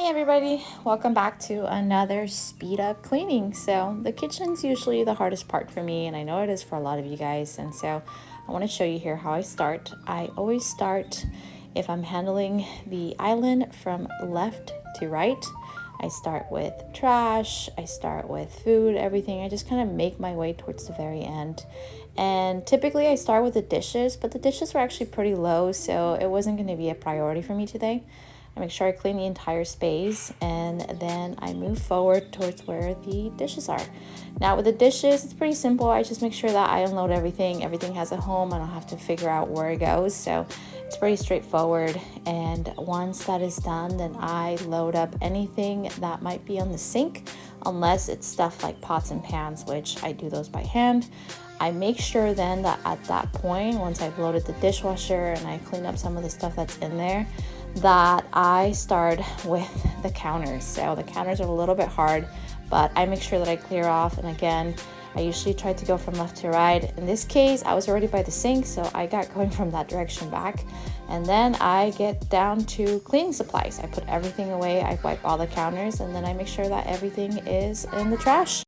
Hey everybody, welcome back to another speed up cleaning. So the kitchen's usually the hardest part for me, and I know it is for a lot of you guys. And so I want to show you here how I start. I always start, if I'm handling the island, from left to right. I start with trash, I start with food, everything. I just kind of make my way towards the very end. And typically I start with the dishes, but the dishes were actually pretty low, so it wasn't going to be a priority for me today. I make sure I clean the entire space, and then I move forward towards where the dishes are. Now with the dishes, it's pretty simple. I just make sure that I unload everything. Everything has a home. I don't have to figure out where it goes. So it's pretty straightforward. And once that is done, then I load up anything that might be on the sink, unless it's stuff like pots and pans, which I do those by hand. I make sure then that at that point, once I've loaded the dishwasher and I clean up some of the stuff that's in there, that I start with the counters. So the counters are a little bit hard, but I make sure that I clear off. And again, I usually try to go from left to right. In this case, I was already by the sink, so I got going from that direction back. And then I get down to cleaning supplies. I put everything away, I wipe all the counters, and then I make sure that everything is in the trash.